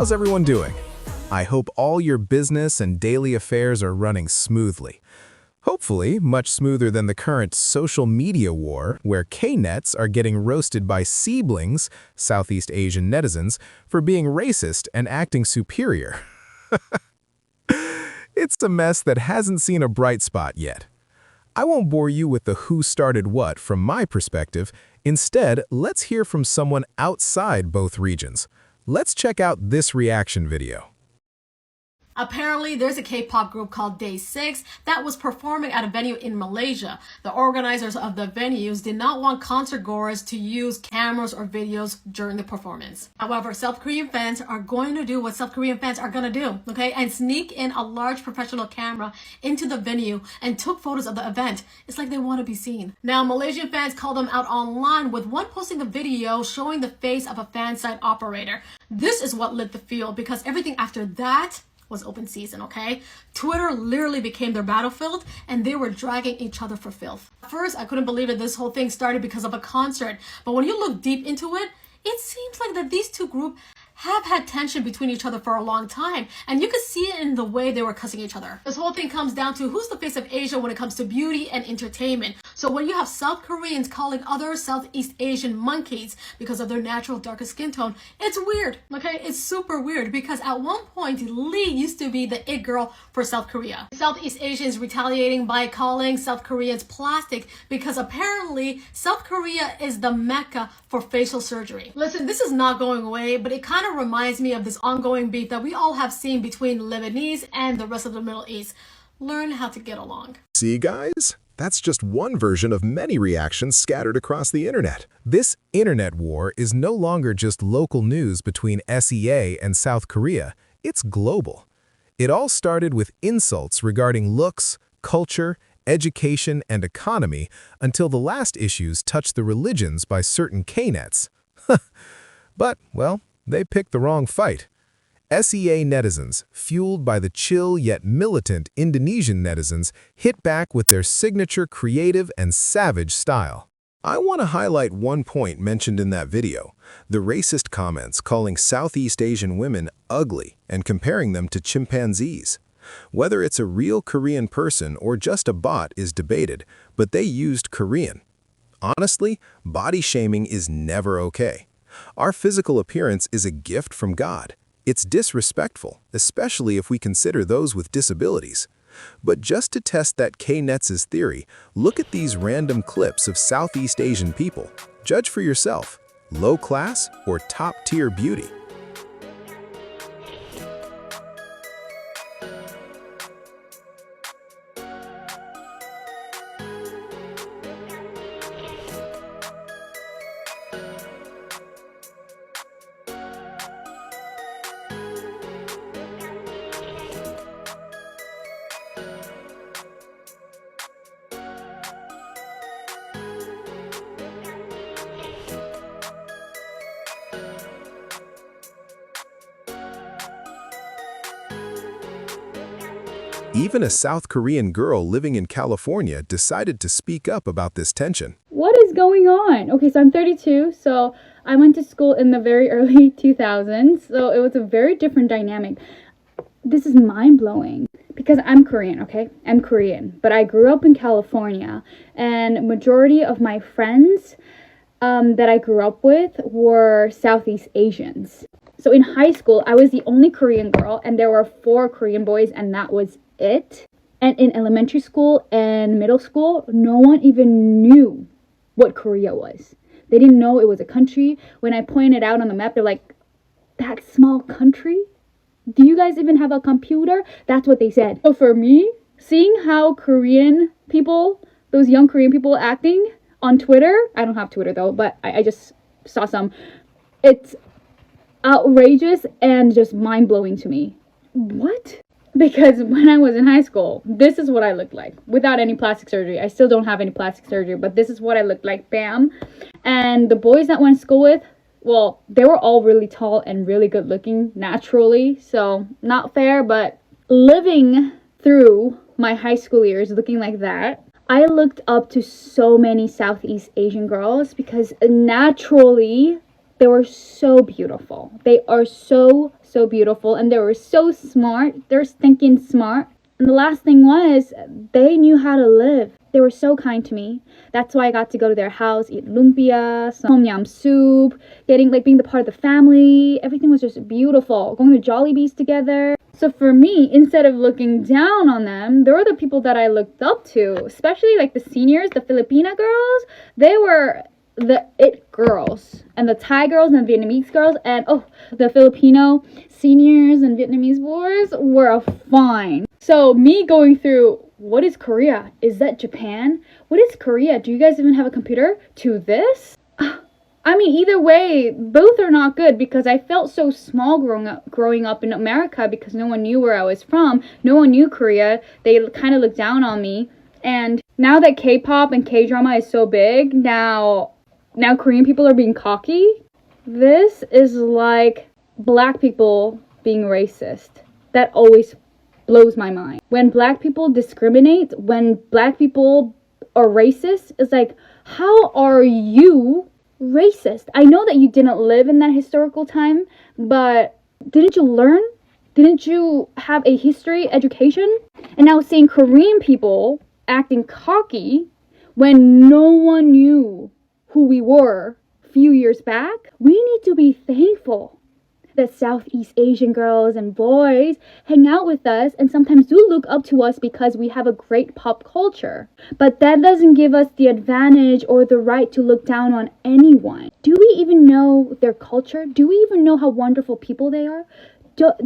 How's everyone doing? I hope all your business and daily affairs are running smoothly. Hopefully, much smoother than the current social media war, where K-nets are getting roasted by Seeblings, Southeast Asian netizens, for being racist and acting superior. It's a mess that hasn't seen a bright spot yet. I won't bore you with the who started what from my perspective. Instead, let's hear from someone outside both regions. Let's check out this reaction video. Apparently, there's a K-pop group called Day 6 that was performing at a venue in Malaysia. The organizers of the venues did not want concert goers to use cameras or videos during the performance. However, South Korean fans are going to do what South Korean fans are going to do, okay? And sneak in a large professional camera into the venue and took photos of the event. It's like they want to be seen. Now, Malaysian fans called them out online, with one posting a video showing the face of a fan site operator. This is what lit the field, because everything after that was open season, okay? Twitter literally became their battlefield, and they were dragging each other for filth. At first, I couldn't believe that this whole thing started because of a concert, but when you look deep into it, it seems like that these two groups have had tension between each other for a long time, and you could see it in the way they were cussing each other. This whole thing comes down to who's the face of Asia when it comes to beauty and entertainment. So when you have South Koreans calling other Southeast Asian monkeys because of their natural darker skin tone, it's weird, okay? It's super weird, because at one point, Lee used to be the it girl for South Korea. Southeast Asians retaliating by calling South Koreans plastic, because apparently South Korea is the mecca for facial surgery. Listen, this is not going away, but it kind of reminds me of this ongoing beef that we all have seen between Lebanese and the rest of the Middle East. Learn how to get along. See, guys? That's just one version of many reactions scattered across the internet. This internet war is no longer just local news between SEA and South Korea. It's global. It all started with insults regarding looks, culture, education, and economy, until the last issues touched the religions by certain K-nets. But, well, they picked the wrong fight. SEA netizens, fueled by the chill yet militant Indonesian netizens, hit back with their signature creative and savage style. I want to highlight one point mentioned in that video: the racist comments calling Southeast Asian women ugly and comparing them to chimpanzees. Whether it's a real Korean person or just a bot is debated, but they used Korean. Honestly, body shaming is never okay. Our physical appearance is a gift from God. It's disrespectful, especially if we consider those with disabilities. But just to test that K-nets' theory, look at these random clips of Southeast Asian people. Judge for yourself: low class or top-tier beauty. Even a South Korean girl living in California decided to speak up about this tension. What is going on? Okay, so I'm 32, so I went to school in the very early 2000s, so it was a very different dynamic. This is mind-blowing, because I'm Korean, okay? I'm Korean, but I grew up in California, and majority of my friends that I grew up with were Southeast Asians. So in high school, I was the only Korean girl, and there were 4 Korean boys, and that was it. And in elementary school and middle school, no one even knew what Korea was. They didn't know it was a country. When I pointed out on the map, they're like, "That small country? Do you guys even have a computer?" That's what they said. So for me, seeing how Korean people, those young Korean people acting on Twitter, I don't have Twitter though, but I just saw some. It's outrageous and just mind-blowing to me. What? Because when I was in high school, this is what I looked like without any plastic surgery. I still don't have any plastic surgery, but this is what I looked like. Bam. And the boys that I went to school with, well, they were all really tall and really good looking naturally. So not fair, but living through my high school years looking like that, I looked up to so many Southeast Asian girls because naturally They were so beautiful. They are so, so beautiful. And they were so smart. They're stinking smart. And the last thing was, they knew how to live. They were so kind to me. That's why I got to go to their house, eat lumpia, some tom yum soup, being the part of the family. Everything was just beautiful. Going to Jollibees together. So for me, instead of looking down on them, there were the people that I looked up to, especially like the seniors, the Filipina girls. They were the it girls, and the Thai girls and the Vietnamese girls, and the Filipino seniors and Vietnamese boys were fine. So me going through, what is Korea? Is that Japan? What is Korea? Do you guys even have a computer? To this? I mean, either way, both are not good, because I felt so small growing up in America, because no one knew where I was from. No one knew Korea. They kind of looked down on me. And now that K-pop and K-drama is so big, now Korean people are being cocky. This is like black people being racist. That always blows my mind. When black people discriminate, when black people are racist, it's like, how are you racist? I know that you didn't live in that historical time, but didn't you learn? Didn't you have a history education? And now seeing Korean people acting cocky when no one knew who we were a few years back, we need to be thankful that Southeast Asian girls and boys hang out with us and sometimes do look up to us because we have a great pop culture. But that doesn't give us the advantage or the right to look down on anyone. Do we even know their culture? Do we even know how wonderful people they are?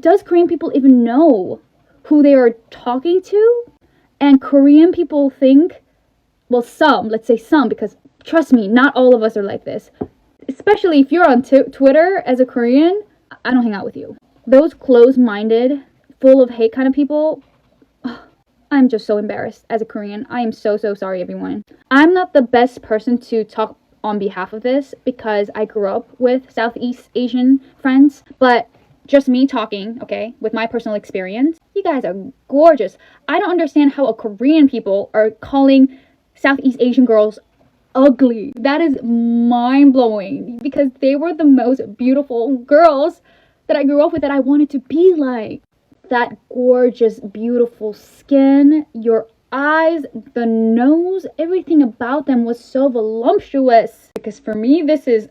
Does Korean people even know who they are talking to? And Korean people think, well, let's say some, because trust me, not all of us are like this. Especially if you're on Twitter as a Korean, I don't hang out with you. Those closed-minded, full of hate kind of people, I'm just so embarrassed as a Korean. I am so, so sorry, everyone. I'm not the best person to talk on behalf of this because I grew up with Southeast Asian friends, but just me talking, okay, with my personal experience, you guys are gorgeous. I don't understand how a Korean people are calling Southeast Asian girls ugly. That is mind-blowing, because they were the most beautiful girls that I grew up with that I wanted to be like. That gorgeous, beautiful skin, your eyes, the nose, everything about them was so voluptuous. Because for me, this is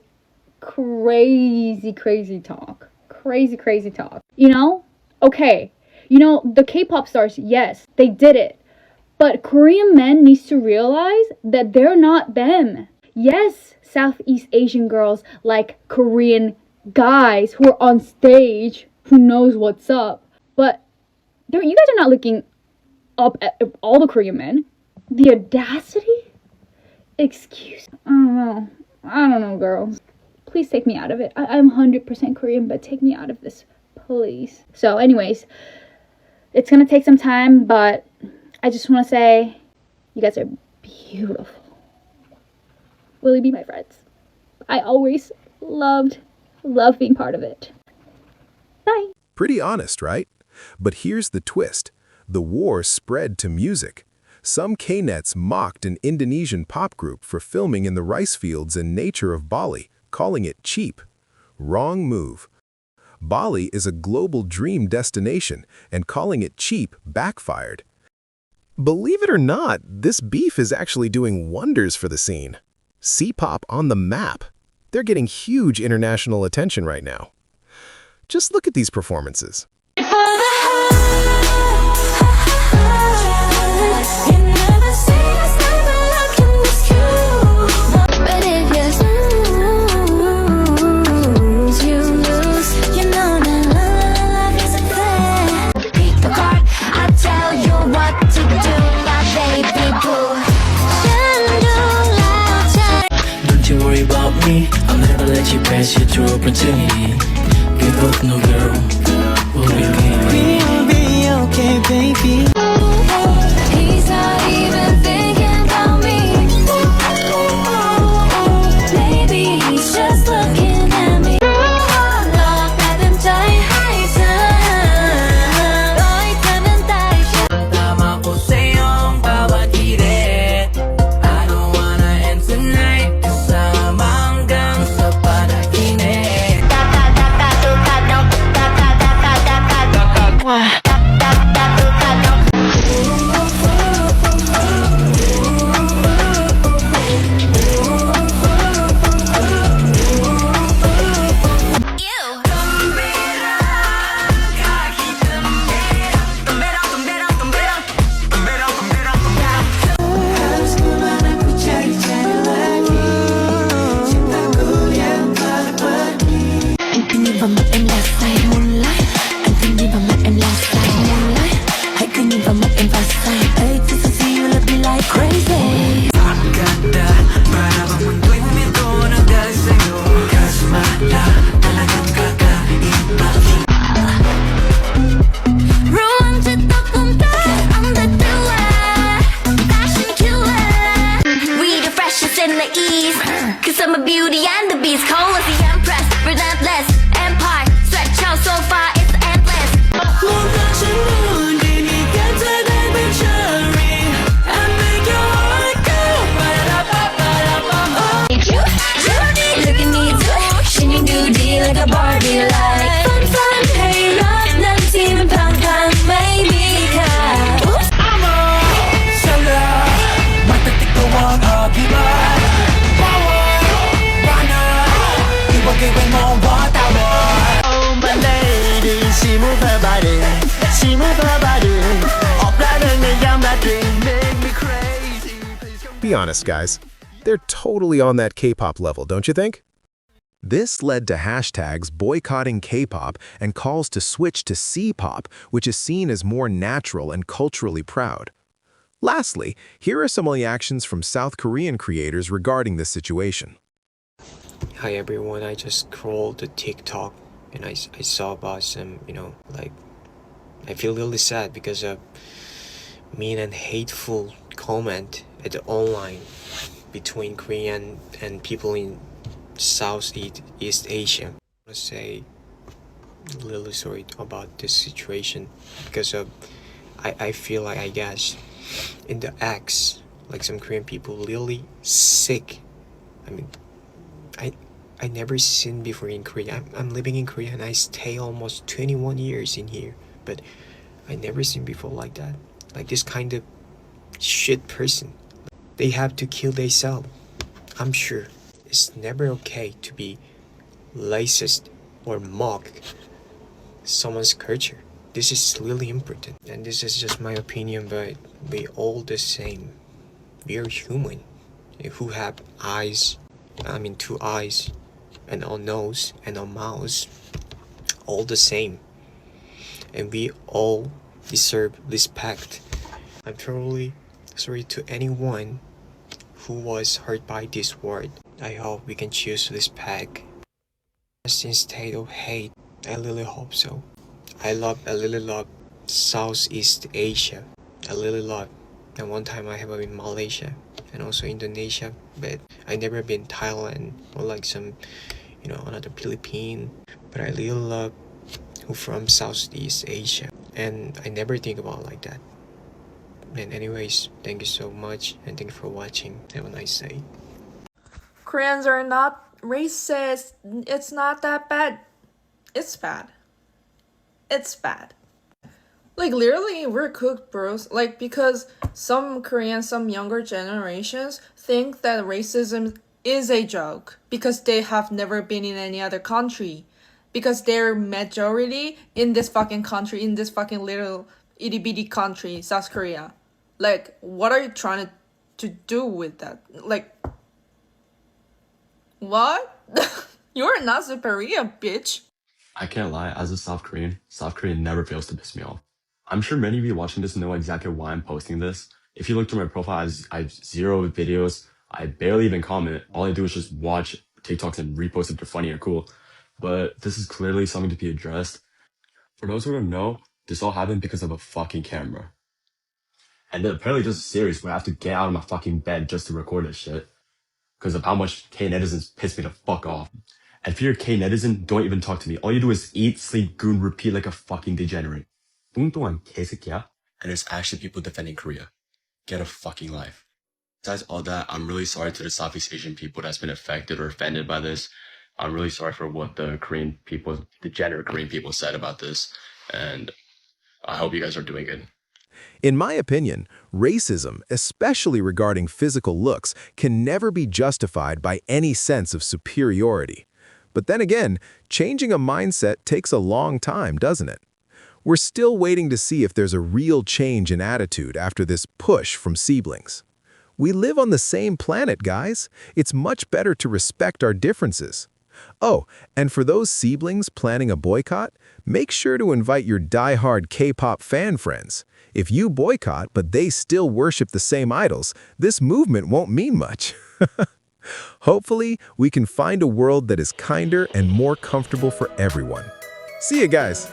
crazy talk. Crazy talk. You know? Okay. You know, the K-pop stars, yes, they did it. But Korean men needs to realize that they're not them. Yes, Southeast Asian girls like Korean guys who are on stage, who knows what's up. But you guys are not looking up at all the Korean men. The audacity? Excuse me. I don't know, girls. Please take me out of it. I'm 100% Korean, but take me out of this, please. So anyways, it's gonna take some time, but I just want to say, you guys are beautiful. Will you be my friends? I always love being part of it. Bye. Pretty honest, right? But here's the twist. The war spread to music. Some K-nets mocked an Indonesian pop group for filming in the rice fields and nature of Bali, calling it cheap. Wrong move. Bali is a global dream destination, and calling it cheap backfired. Believe it or not, this beef is actually doing wonders for the scene. C-pop on the map. They're getting huge international attention right now. Just look at these performances. I'll never let you pass your true opportunity. We both know, girl, we'll be okay. We'll be okay, baby. He's not even thinking about me. Maybe he's just looking at me. Tama ko sa'yong bawat hirit. I don't wanna end tonight. Kasama hanggang sa panaginip. in the east. Cause I'm a beauty and the beast. Cold as the empress, relentless. Empire, stretch out so far, it's endless. Look at me too, shining beauty like a Barbie light. Fun, fun, hey, love, 난 팀은 팡팡, maybe 가. Oh my lady, she move her body, she move her body. 없다는 내 양다리 make me crazy. Be honest, guys. They're totally on that K-pop level, don't you think? This led to hashtags boycotting K-pop and calls to switch to C-pop, which is seen as more natural and culturally proud. Lastly, here are some reactions from South Korean creators regarding this situation. Hi everyone, I just scrolled the TikTok and I saw about some, I feel really sad because of mean and hateful comment at the online between Korean and people in Southeast Asia. I want to say really sorry about this situation because of I feel like, I guess, in the acts, like some Korean people really sick. I mean, I never seen before in Korea. I'm living in Korea and I stay almost 21 years in here, but I never seen before like that. Like this kind of shit person. They have to kill themselves. I'm sure it's never okay to be racist or mock someone's culture. This is really important, and this is just my opinion, but we all the same. We are human who have eyes, two eyes, and a nose and a mouth, all the same, and we all deserve respect. I'm truly sorry to anyone who was hurt by this word. I hope we can choose respect instead of hate. I really hope so. I really love Southeast Asia. I really love. And one time I have been in Malaysia and also Indonesia, but I never been Thailand or like some, another Philippine. But I really love who from Southeast Asia, and I never think about like that. And anyways, thank you so much, and thank you for watching. Have a nice day. Koreans are not racist. It's not that bad. It's bad. It's bad. Like, literally, we're cooked, bros. Like, because some Koreans, some younger generations think that racism is a joke because they have never been in any other country. Because they're majority in this fucking country, in this fucking little itty bitty country, South Korea. Like, what are you trying to do with that? Like, what? You're not superior, bitch. I can't lie, as a South Korean never fails to piss me off. I'm sure many of you watching this know exactly why I'm posting this. If you look through my profile, I have 0 videos. I barely even comment. All I do is just watch TikToks and repost if they're funny or cool. But this is clearly something to be addressed. For those who don't know, this all happened because of a fucking camera. And then apparently there's a series where I have to get out of my fucking bed just to record this shit. Because of how much K-netizens piss me the fuck off. And if you're a K-netizen, don't even talk to me. All you do is eat, sleep, goon, repeat like a fucking degenerate. 뚱뚱한 개새끼야? And there's actually people defending Korea. Get a fucking life. Besides all that, I'm really sorry to the Southeast Asian people that's been affected or offended by this. I'm really sorry for what the degenerate Korean people said about this. And I hope you guys are doing good. In my opinion, racism, especially regarding physical looks, can never be justified by any sense of superiority. But then again, changing a mindset takes a long time, doesn't it? We're still waiting to see if there's a real change in attitude after this push from siblings. We live on the same planet, guys. It's much better to respect our differences. Oh, and for those siblings planning a boycott, make sure to invite your die-hard K-pop fan friends. If you boycott, but they still worship the same idols, this movement won't mean much. Hopefully, we can find a world that is kinder and more comfortable for everyone. See you guys!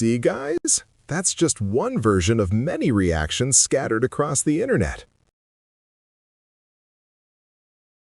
See, guys? That's just one version of many reactions scattered across the internet.